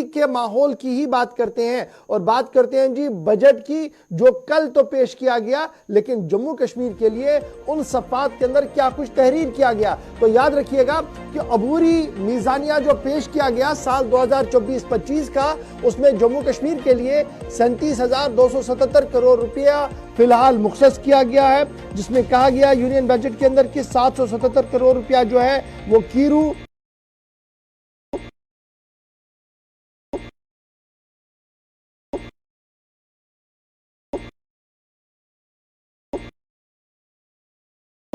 उसी के माहौल की ही बात करते हैं और बात करते हैं जी बजट की, जो कल तो पेश किया गया, लेकिन जम्मू कश्मीर के लिए उन सफ़ात के अंदर क्या कुछ तहरीर किया गया। तो याद रखिएगा कि अबूरी मीज़ानिया जो पेश किया गया साल 2024-25 का, उसमें जम्मू कश्मीर के लिए 37,277 करोड़ रुपया फिलहाल मुख्तस किया गया है, जिसमें कहा गया यूनियन बजट के अंदर कि 777 करोड़ रुपया जो है वो कीरू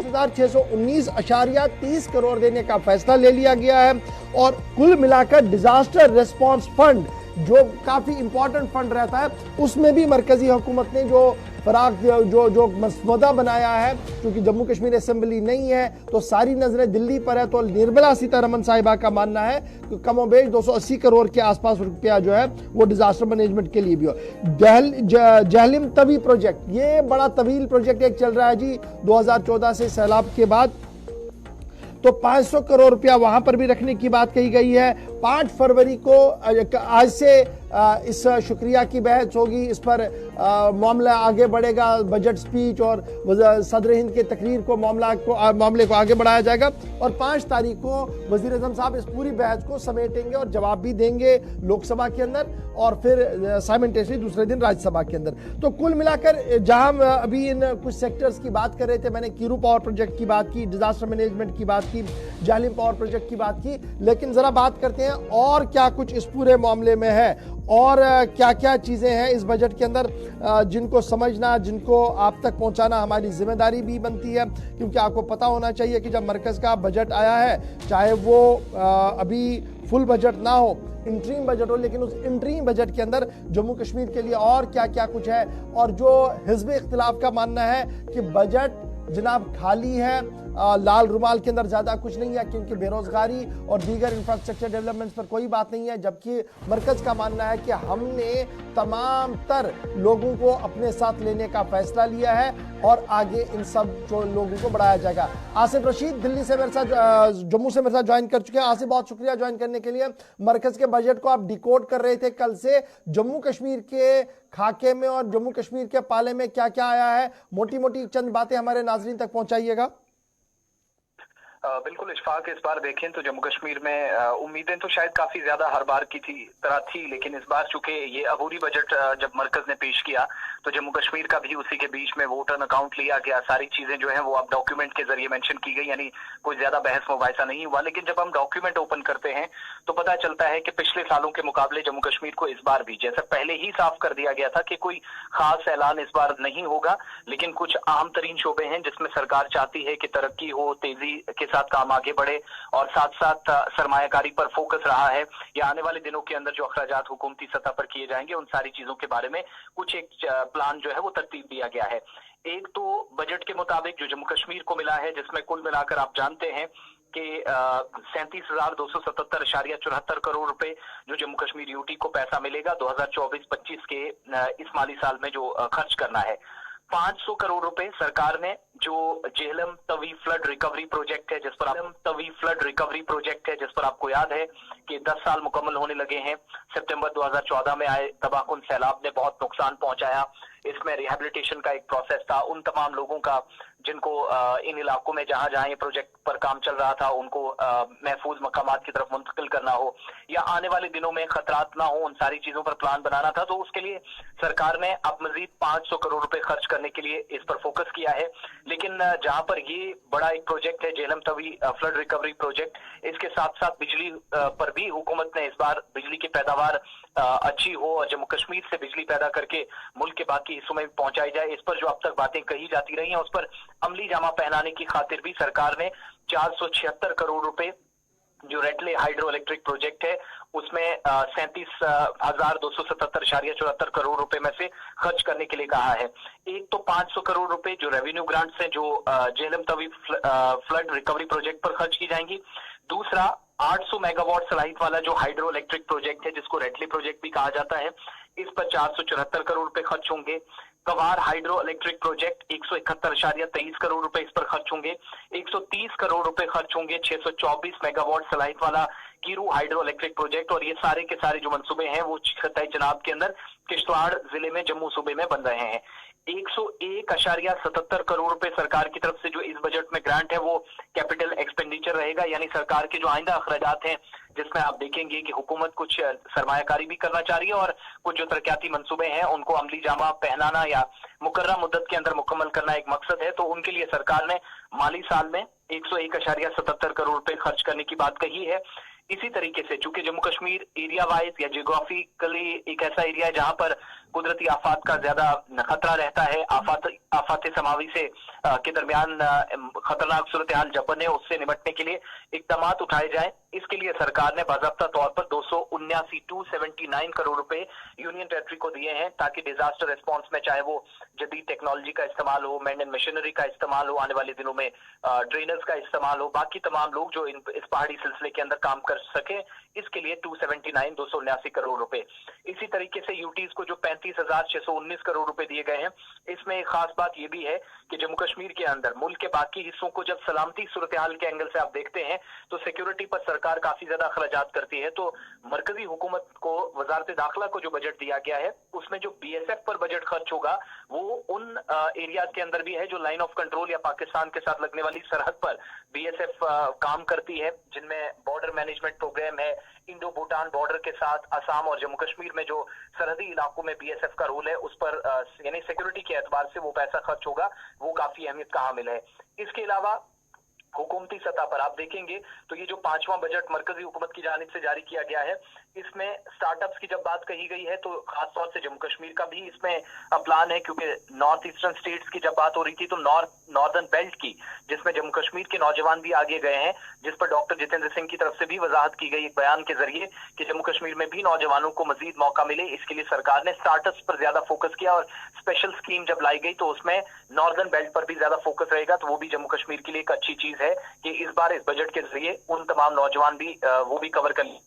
$619.30 करोड़ देने का फैसला ले लिया गया है। और कुल मिलाकर डिजास्टर रिस्पांस फंड जो काफी इंपॉर्टेंट फंड रहता है, उसमें भी मरकजी हुकूमत ने जो फराग जो मसवदा बनाया है, क्योंकि जम्मू कश्मीर असेंबली नहीं है तो सारी नजरें दिल्ली पर है, तो निर्मला सीतारमण साहिबा का मानना है कि कमोबेश 280 करोड़ के आसपास रुपया जो है वो डिजास्टर मैनेजमेंट के लिए भी हो। जहलिम तवी प्रोजेक्ट, ये बड़ा तवील प्रोजेक्ट एक चल रहा है जी 2014 से सैलाब के बाद, तो 500 करोड़ रुपया वहां पर भी रखने की बात कही गई है। 5 फरवरी को आज से इस शुक्रिया की बहस होगी, इस पर मामला आगे बढ़ेगा, बजट स्पीच और सदर हिंद के तकरीर को मामले को आगे बढ़ाया जाएगा और 5 तारीख को वजीर आज़म साहब इस पूरी बहस को समेटेंगे और जवाब भी देंगे लोकसभा के अंदर और फिर साइमल्टेनियसली दूसरे दिन राज्यसभा के अंदर। तो कुल मिलाकर जहां अभी इन कुछ सेक्टर्स की बात कर रहे थे, मैंने कीरू पावर प्रोजेक्ट की बात की, डिजास्टर मैनेजमेंट की बात की, जालिम पावर प्रोजेक्ट की बात की, लेकिन जरा बात करते हैं और क्या कुछ इस पूरे मामले में है और क्या क्या चीजें हैं इस बजट के अंदर जिनको समझना, जिनको आप तक पहुंचाना हमारी जिम्मेदारी भी बनती है, क्योंकि आपको पता होना चाहिए कि जब मरकज का बजट आया है, चाहे वो अभी फुल बजट ना हो, इंटरीम बजट हो, लेकिन उस इंटरीम बजट के अंदर जम्मू कश्मीर के लिए और क्या क्या कुछ है। और जो हिज़्ब इख्तिलाफ का मानना है कि बजट जनाब खाली है, लाल रुमाल के अंदर ज्यादा कुछ नहीं है, क्योंकि बेरोजगारी और दीगर इंफ्रास्ट्रक्चर डेवलपमेंट्स पर कोई बात नहीं है, जबकि मरकज का मानना है कि हमने तमाम तर लोगों को अपने साथ लेने का फैसला लिया है और आगे इन सब जो लोगों को बढ़ाया जाएगा। आसिफ रशीद दिल्ली से मेरे साथ, जम्मू से मेरे साथ ज्वाइन कर चुके हैं। आसिफ, बहुत शुक्रिया ज्वाइन करने के लिए। मरकज के बजट को आप डिकोड कर रहे थे कल से, जम्मू कश्मीर के खाके में और जम्मू कश्मीर के पाले में क्या क्या आया है, मोटी मोटी चंद बातें हमारे नाजरीन तक पहुंचाइएगा। बिल्कुल इशफाक, इस बार देखें तो जम्मू कश्मीर में उम्मीदें तो शायद काफी ज्यादा हर बार की तरह थी, लेकिन इस बार चूंकि ये अबूरी बजट जब मरकज ने पेश किया तो जम्मू कश्मीर का भी उसी के बीच में वोट ऑन अकाउंट लिया गया। सारी चीजें जो है वो अब डॉक्यूमेंट के जरिए मेंशन की गई, यानी कोई ज्यादा बहस मुबाहिसा नहीं हुआ। लेकिन जब हम डॉक्यूमेंट ओपन करते हैं तो पता चलता है कि पिछले सालों के मुकाबले जम्मू कश्मीर को इस बार भी, जैसा पहले ही साफ कर दिया गया था कि कोई खास ऐलान इस बार नहीं होगा, लेकिन कुछ अहम तरीन शोबे हैं जिसमें सरकार चाहती है कि तरक्की हो, तेजी के साथ काम आगे बढ़े और साथ साथ सरमायाकारी पर फोकस रहा है। या आने वाले दिनों के अंदर जो अखराजात हुकूमती सतह पर किए जाएंगे, उन सारी चीजों के बारे में कुछ एक प्लान जो है वो तरतीब दिया गया है। एक तो बजट के मुताबिक जो जम्मू कश्मीर को मिला है, जिसमें कुल मिलाकर आप जानते हैं कि 37,277.74 करोड़ रुपए जो जम्मू कश्मीर यूटी को पैसा मिलेगा 2024-25 के इस माली साल में जो खर्च करना है। 500 करोड़ रुपए सरकार ने जो Jhelum Tawi flood recovery project है, जिस पर आपको याद है कि 10 साल मुकम्मल होने लगे हैं। सितंबर 2014 में आए तबाहकुन सैलाब ने बहुत नुकसान पहुंचाया। इसमें रिहेबिलिटेशन का एक प्रोसेस था, उन तमाम लोगों का जिनको इन इलाकों में जहां जहां ये प्रोजेक्ट पर काम चल रहा था उनको महफूज मकामात की तरफ मुंतकिल करना हो या आने वाले दिनों में खतरात ना हो, उन सारी चीजों पर प्लान बनाना था। तो उसके लिए सरकार ने अब मजीद 500 करोड़ रुपए खर्च करने के लिए इस पर फोकस किया है। लेकिन जहां पर ये बड़ा एक प्रोजेक्ट है Jhelum Tawi flood recovery project, इसके साथ साथ बिजली पर भी हुकूमत ने इस बार बिजली की पैदावार अच्छी हो और जम्मू कश्मीर से बिजली पैदा करके मुल्क के बाकी हिस्सों में पहुंचाई जाए, इस पर जो अब तक बातें कही जाती रही हैं उस पर अमली जामा पहनाने की खातिर भी सरकार ने 476 करोड़ रुपए जो रेटले हाइड्रो इलेक्ट्रिक प्रोजेक्ट है उसमें 37,277.74 करोड़ रुपए में से खर्च करने के लिए कहा है। एक तो 500 करोड़ रुपए जो रेवेन्यू ग्रांट से जो Jhelum Tawi flood recovery project पर खर्च की जाएंगी। दूसरा 800 मेगावाट सलाहियत वाला जो हाइड्रो इलेक्ट्रिक प्रोजेक्ट है जिसको रेटले प्रोजेक्ट भी कहा जाता है, इस पर 474 करोड़ रुपए खर्च होंगे। कवार हाइड्रो इलेक्ट्रिक प्रोजेक्ट 171.23 करोड़ रुपए इस पर खर्च होंगे। 130 करोड़ रुपए खर्च होंगे 624 मेगावाट सलाहियत वाला कीरू हाइड्रो इलेक्ट्रिक प्रोजेक्ट, और ये सारे के सारे जो मंसूबे हैं वो तय चनाब के अंदर किश्तवाड़ जिले में जम्मू सूबे में बन रहे हैं। 101.77 करोड़ रुपए सरकार की तरफ से जो इस बजट में ग्रांट है वो कैपिटल एक्सपेंडिचर रहेगा, यानी सरकार के जो आइंदा अखराजात हैं जिसमें आप देखेंगे कि हुकूमत कुछ सरमायाकारी भी करना चाह रही है और कुछ जो तरक्याती मंसूबे हैं उनको अमली जामा पहनाना या मुकर्रर मुद्दत के अंदर मुकम्मल करना एक मकसद है। तो उनके लिए सरकार ने माली साल में 101.77 करोड़ रुपए खर्च करने की बात कही है। इसी तरीके से चूंकि जम्मू कश्मीर एरिया वाइज या जियोग्राफिकली एक ऐसा एरिया है जहां पर कुदरती आफात का ज्यादा खतरा रहता है, आफात समावी से के दरमियान खतरनाक सूरत हाल जब बने उससे निपटने के लिए इकदाम उठाए जाएं, इसके लिए सरकार ने बाज़ाब्ता तौर पर 279 करोड़ रुपए यूनियन टेरिटरी को दिए हैं ताकि डिजास्टर रिस्पांस में चाहे वो जदीद टेक्नोलॉजी का इस्तेमाल हो, मैन एंड मशीनरी का इस्तेमाल हो, आने वाले दिनों में ड्रेनर्स का इस्तेमाल हो, बाकी तमाम लोग जो इस पहाड़ी सिलसिले के अंदर काम कर सके, इसके लिए 279 करोड़ रुपए। इसी तरीके से यूटीज को जो 35,619 करोड़ रुपए दिए गए हैं, इसमें एक खास बात यह भी है कि जम्मू कश्मीर के अंदर मुल्क के बाकी हिस्सों को जब सलामती सूरत हाल के एंगल से आप देखते हैं तो सिक्योरिटी पर सरकार काफी ज्यादा अखराजात करती है। तो मरकजी हुकूमत को वजारत दाखिला को जो बजट दिया गया है उसमें जो BSF पर बजट खर्च होगा वो उन एरियाज के अंदर भी है जो लाइन ऑफ कंट्रोल या पाकिस्तान के साथ लगने वाली सरहद पर BSF काम करती है, जिनमें बॉर्डर मैनेजमेंट प्रोग्राम है, इंडो भूटान बॉर्डर के साथ असम और जम्मू कश्मीर में जो सरहदी इलाकों में BSF का रोल है उस पर यानी सिक्योरिटी के एतबार से वो पैसा खर्च होगा, वो काफी अहमियत का हामिल है। इसके अलावा हुकूमती सतह पर आप देखेंगे तो ये जो 5वां बजट मरकजी हुकूमत की जानिब से जारी किया गया है, इसमें स्टार्टअप्स की जब बात कही गई है तो खासतौर से जम्मू कश्मीर का भी इसमें प्लान है, क्योंकि नॉर्थ ईस्टर्न स्टेट्स की जब बात हो रही थी तो नॉर्दर्न बेल्ट की, जिसमें जम्मू कश्मीर के नौजवान भी आगे गए हैं, जिस पर डॉक्टर जितेंद्र सिंह की तरफ से भी वजाहत की गई एक बयान के जरिए कि जम्मू कश्मीर में भी नौजवानों को मजीद मौका मिले। इसके लिए सरकार ने स्टार्टअप्स पर ज्यादा फोकस किया और स्पेशल स्कीम जब लाई गई तो उसमें नॉर्दर्न बेल्ट पर भी ज्यादा फोकस रहेगा, तो वो भी जम्मू कश्मीर के लिए एक अच्छी चीज है कि इस बार इस बजट के जरिए उन तमाम नौजवान भी वो भी कवर कर लिए।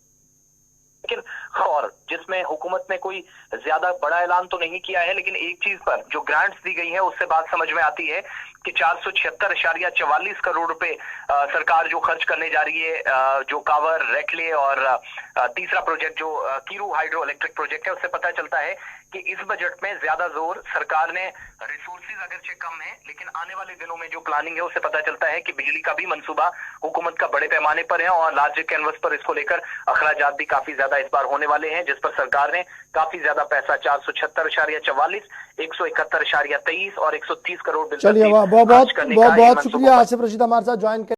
लेकिन और जिसमें हुकूमत ने कोई ज्यादा बड़ा ऐलान तो नहीं किया है, लेकिन एक चीज पर जो ग्रांट्स दी गई है उससे बात समझ में आती है कि 476.44 करोड़ रुपए सरकार जो खर्च करने जा रही है, जो कावर रेकले और तीसरा प्रोजेक्ट जो कीरू हाइड्रो इलेक्ट्रिक प्रोजेक्ट है, उससे पता चलता है कि इस बजट में ज्यादा जोर सरकार ने रिसोर्सेज अगरचे कम है लेकिन आने वाले दिनों में जो प्लानिंग है उससे पता चलता है कि बिजली का भी मंसूबा हुकूमत का बड़े पैमाने पर है और लार्ज कैनवस पर इसको लेकर अखराजात भी काफी ज्यादा इस बार होने वाले हैं, जिस पर सरकार ने काफी ज्यादा पैसा 476.44, 171.23 और 130 करोड़ चलिए बहुत शुक्रिया आसिफ रशीद हमारे साथ ज्वाइन